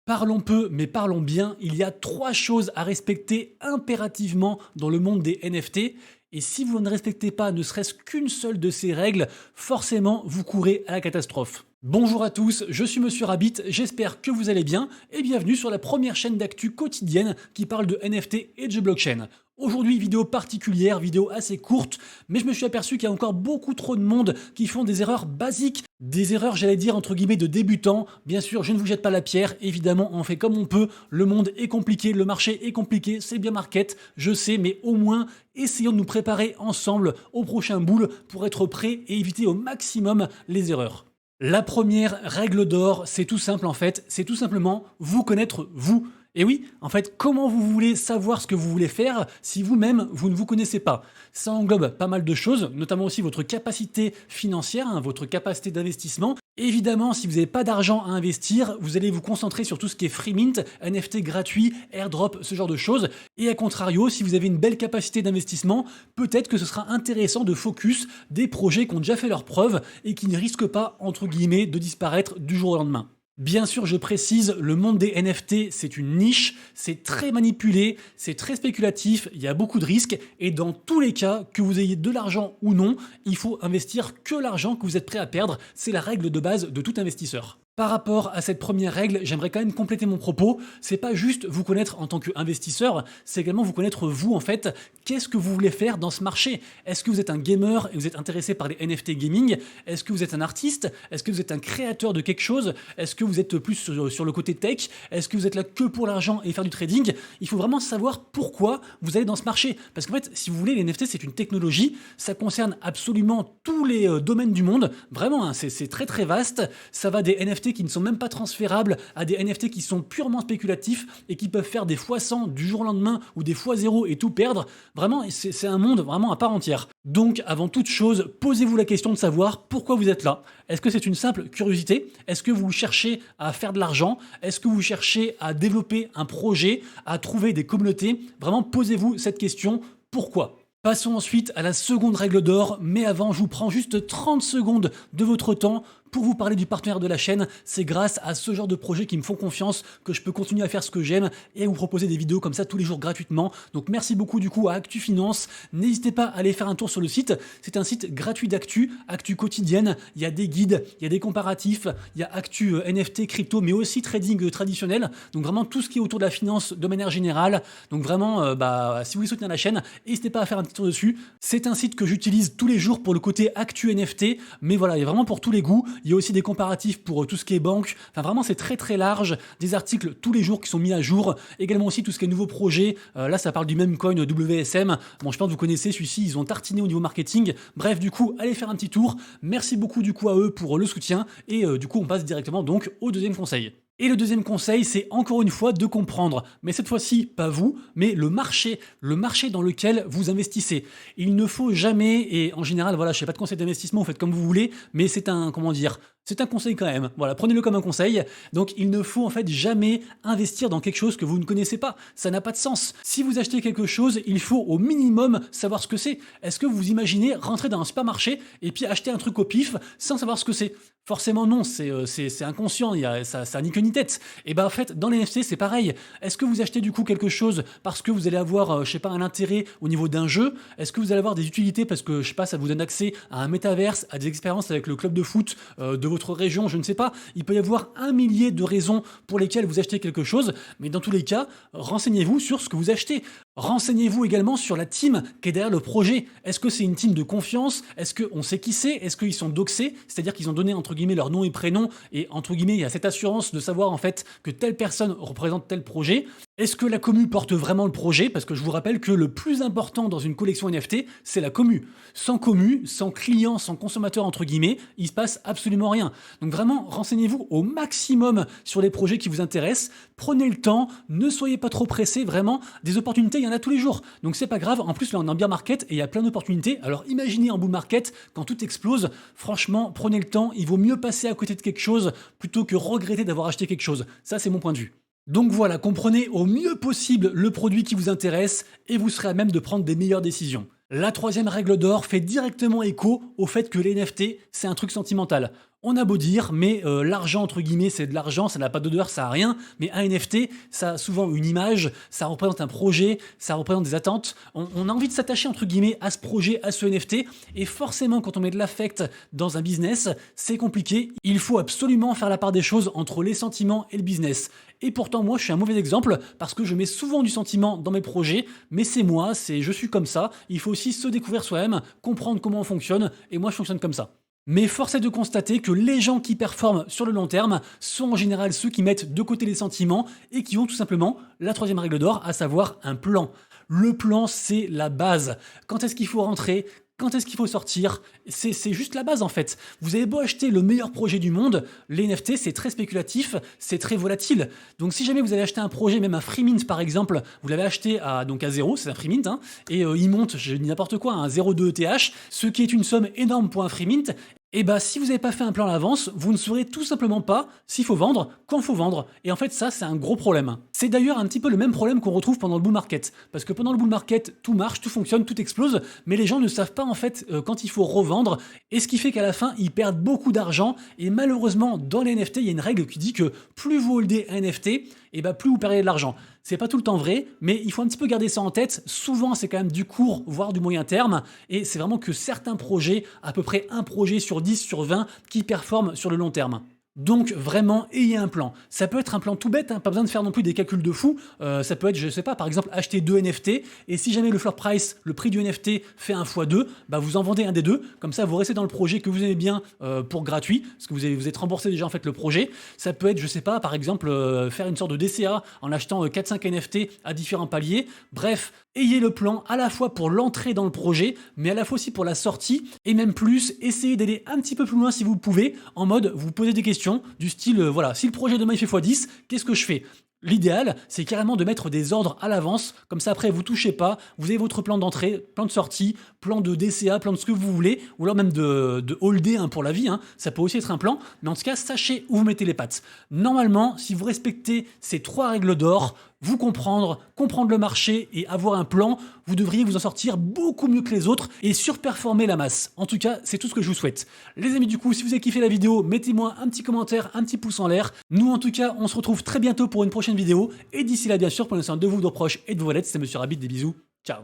Parlons peu, mais parlons bien, il y a 3 choses à respecter impérativement dans le monde des NFT. Et si vous ne respectez pas ne serait-ce qu'une seule de ces règles, forcément vous courez à la catastrophe. Bonjour à tous, je suis Monsieur Rabbit, j'espère que vous allez bien et bienvenue sur la première chaîne d'actu quotidienne qui parle de NFT et de blockchain. Aujourd'hui, vidéo particulière, vidéo assez courte, mais je me suis aperçu qu'il y a encore beaucoup trop de monde qui font des erreurs basiques, des erreurs, j'allais dire, entre guillemets, de débutants. Bien sûr, je ne vous jette pas la pierre, évidemment, on fait comme on peut, le monde est compliqué, le marché est compliqué, c'est bien market, je sais, mais au moins, essayons de nous préparer ensemble au prochain bull pour être prêts et éviter au maximum les erreurs. La première règle d'or, c'est tout simple en fait, c'est tout simplement vous connaître vous. Et oui, en fait, comment vous voulez savoir ce que vous voulez faire si vous-même, vous ne vous connaissez pas? Ça englobe pas mal de choses, notamment aussi votre capacité financière, votre capacité d'investissement. Évidemment, si vous n'avez pas d'argent à investir, vous allez vous concentrer sur tout ce qui est free mint, NFT gratuit, airdrop, ce genre de choses. Et à contrario, si vous avez une belle capacité d'investissement, peut-être que ce sera intéressant de focus des projets qui ont déjà fait leurs preuves et qui ne risquent pas, entre guillemets, de disparaître du jour au lendemain. Bien sûr, je précise, le monde des NFT, c'est une niche, c'est très manipulé, c'est très spéculatif, il y a beaucoup de risques, et dans tous les cas, que vous ayez de l'argent ou non, il faut investir que l'argent que vous êtes prêt à perdre, c'est la règle de base de tout investisseur. Par rapport à cette première règle, j'aimerais quand même compléter mon propos. C'est pas juste vous connaître en tant qu'investisseur, c'est également vous connaître vous en fait. Qu'est-ce que vous voulez faire dans ce marché? Est-ce que vous êtes un gamer et vous êtes intéressé par les NFT gaming? Est-ce que vous êtes un artiste? Est-ce que vous êtes un créateur de quelque chose? Est-ce que vous êtes plus sur le côté tech? Est-ce que vous êtes là que pour l'argent et faire du trading? Il faut vraiment savoir pourquoi vous allez dans ce marché. Parce qu'en fait, si vous voulez, les NFT c'est une technologie, ça concerne absolument tous les domaines du monde. Vraiment, hein, c'est très très vaste. Ça va des NFT qui ne sont même pas transférables à des NFT qui sont purement spéculatifs et qui peuvent faire des fois 100 du jour au lendemain ou des fois 0 et tout perdre. Vraiment, c'est un monde vraiment à part entière. Donc, avant toute chose, posez-vous la question de savoir pourquoi vous êtes là. Est-ce que c'est une simple curiosité? Est-ce que vous cherchez à faire de l'argent? Est-ce que vous cherchez à développer un projet, à trouver des communautés? Vraiment, posez-vous cette question. Pourquoi? Passons ensuite à la seconde règle d'or, mais avant, je vous prends juste 30 secondes de votre temps pour vous parler du partenaire de la chaîne. C'est grâce à ce genre de projets qui me font confiance que je peux continuer à faire ce que j'aime et à vous proposer des vidéos comme ça tous les jours gratuitement. Donc merci beaucoup du coup à Actu Finance. N'hésitez pas à aller faire un tour sur le site. C'est un site gratuit d'actu, actu quotidienne. Il y a des guides, il y a des comparatifs, il y a actu NFT, crypto, mais aussi trading traditionnel. Donc vraiment tout ce qui est autour de la finance de manière générale. Donc vraiment, si vous voulez soutenir la chaîne, n'hésitez pas à faire un petit tour dessus. C'est un site que j'utilise tous les jours pour le côté actu NFT, mais voilà, il y a vraiment pour tous les goûts. Il y a aussi des comparatifs pour tout ce qui est banque. Enfin, vraiment, c'est très très large. Des articles tous les jours qui sont mis à jour. Également aussi tout ce qui est nouveaux projets. Là, ça parle du même coin WSM. Bon, je pense que vous connaissez celui-ci. Ils ont tartiné au niveau marketing. Bref, du coup, allez faire un petit tour. Merci beaucoup du coup à eux pour le soutien. Et du coup, on passe directement donc au deuxième conseil. Et le deuxième conseil, c'est encore une fois de comprendre, mais cette fois-ci, pas vous, mais le marché dans lequel vous investissez. Il ne faut jamais, et en général, voilà, je ne sais pas de conseil d'investissement, vous faites comme vous voulez, mais c'est un, comment dire, c'est un conseil quand même. Voilà, prenez-le comme un conseil. Donc, il ne faut en fait jamais investir dans quelque chose que vous ne connaissez pas. Ça n'a pas de sens. Si vous achetez quelque chose, il faut au minimum savoir ce que c'est. Est-ce que vous imaginez rentrer dans un supermarché et puis acheter un truc au pif sans savoir ce que c'est? Forcément non, c'est inconscient, ça ni queue ni tête. Et ben en fait, dans les NFT, c'est pareil. Est-ce que vous achetez du coup quelque chose parce que vous allez avoir, je sais pas, un intérêt au niveau d'un jeu? Est-ce que vous allez avoir des utilités parce que, je sais pas, ça vous donne accès à un métaverse, à des expériences avec le club de foot de votre région, je ne sais pas. Il peut y avoir un millier de raisons pour lesquelles vous achetez quelque chose, mais dans tous les cas, renseignez-vous sur ce que vous achetez. Renseignez-vous également sur la team qui est derrière le projet. Est-ce que c'est une team de confiance? Est-ce qu'on sait qui c'est? Est-ce qu'ils sont doxés? C'est-à-dire qu'ils ont donné entre guillemets leur nom et prénom et entre guillemets il y a cette assurance de savoir en fait que telle personne représente tel projet. Est-ce que la commu porte vraiment le projet? Parce que je vous rappelle que le plus important dans une collection NFT, c'est la commu. Sans commu, sans client, sans consommateur entre guillemets, il se passe absolument rien. Donc vraiment, renseignez-vous au maximum sur les projets qui vous intéressent. Prenez le temps, ne soyez pas trop pressés, vraiment. Des opportunités, il y en a tous les jours. Donc c'est pas grave. En plus, là, on est en bear market et il y a plein d'opportunités. Alors imaginez en bull market, quand tout explose, franchement, prenez le temps. Il vaut mieux passer à côté de quelque chose plutôt que regretter d'avoir acheté quelque chose. Ça, c'est mon point de vue. Donc voilà, comprenez au mieux possible le produit qui vous intéresse et vous serez à même de prendre des meilleures décisions. La troisième règle d'or fait directement écho au fait que les NFT, c'est un truc sentimental. On a beau dire, mais l'argent, entre guillemets, c'est de l'argent, ça n'a pas d'odeur, ça n'a rien. Mais un NFT, ça a souvent une image, ça représente un projet, ça représente des attentes. On a envie de s'attacher, entre guillemets, à ce projet, à ce NFT. Et forcément, quand on met de l'affect dans un business, c'est compliqué. Il faut absolument faire la part des choses entre les sentiments et le business. Et pourtant, moi, je suis un mauvais exemple parce que je mets souvent du sentiment dans mes projets, mais c'est moi, je suis comme ça. Il faut aussi se découvrir soi-même, comprendre comment on fonctionne, et moi, je fonctionne comme ça. Mais force est de constater que les gens qui performent sur le long terme sont en général ceux qui mettent de côté les sentiments et qui ont tout simplement la troisième règle d'or, à savoir un plan. Le plan, c'est la base. Quand est-ce qu'il faut rentrer ? Quand est-ce qu'il faut sortir? C'est juste la base en fait. Vous avez beau acheter le meilleur projet du monde, les NFT c'est très spéculatif, c'est très volatile. Donc si jamais vous allez acheter un projet, même un free mint par exemple, vous l'avez acheté à 0, c'est un free mint, hein, et il monte, je dis n'importe quoi, un 0,2 ETH, ce qui est une somme énorme pour un free mint. Et bah si vous n'avez pas fait un plan à l'avance, vous ne saurez tout simplement pas s'il faut vendre, quand il faut vendre. Et en fait ça c'est un gros problème. C'est d'ailleurs un petit peu le même problème qu'on retrouve pendant le bull market. Parce que pendant le bull market, tout marche, tout fonctionne, tout explose, mais les gens ne savent pas en fait quand il faut revendre. Et ce qui fait qu'à la fin, ils perdent beaucoup d'argent. Et malheureusement, dans les NFT, il y a une règle qui dit que plus vous holdez un NFT, et bah plus vous perdez de l'argent. C'est pas tout le temps vrai, mais il faut un petit peu garder ça en tête. Souvent, c'est quand même du court, voire du moyen terme. Et c'est vraiment que certains projets, à peu près un projet sur 10, sur 20, qui performent sur le long terme. Donc vraiment, ayez un plan. Ça peut être un plan tout bête, hein, pas besoin de faire non plus des calculs de fou. Ça peut être, je sais pas, par exemple, acheter 2 NFT, et si jamais le floor price, le prix du NFT fait 1 x 2, bah vous en vendez un des deux, comme ça vous restez dans le projet que vous aimez bien pour gratuit, parce que vous êtes remboursé déjà en fait le projet. Ça peut être, je sais pas, par exemple, faire une sorte de DCA en achetant 4-5 NFT à différents paliers. Bref, ayez le plan à la fois pour l'entrée dans le projet, mais à la fois aussi pour la sortie, et même plus, essayez d'aller un petit peu plus loin si vous pouvez, en mode vous posez des questions du style, voilà, si le projet demain il fait x10, qu'est-ce que je fais? L'idéal, c'est carrément de mettre des ordres à l'avance, comme ça après vous touchez pas, vous avez votre plan d'entrée, plan de sortie, plan de DCA, plan de ce que vous voulez, ou alors même de holder hein, pour la vie, hein. Ça peut aussi être un plan, mais en tout cas sachez où vous mettez les pattes. Normalement, si vous respectez ces 3 règles d'or, vous comprendre le marché et avoir un plan, vous devriez vous en sortir beaucoup mieux que les autres et surperformer la masse. En tout cas, c'est tout ce que je vous souhaite. Les amis, du coup, si vous avez kiffé la vidéo, mettez-moi un petit commentaire, un petit pouce en l'air. Nous, en tout cas, on se retrouve très bientôt pour une prochaine vidéo. Et d'ici là, bien sûr, prenez soin de vous, de vos proches et de vos wallets. C'était Monsieur Rabbit, des bisous. Ciao.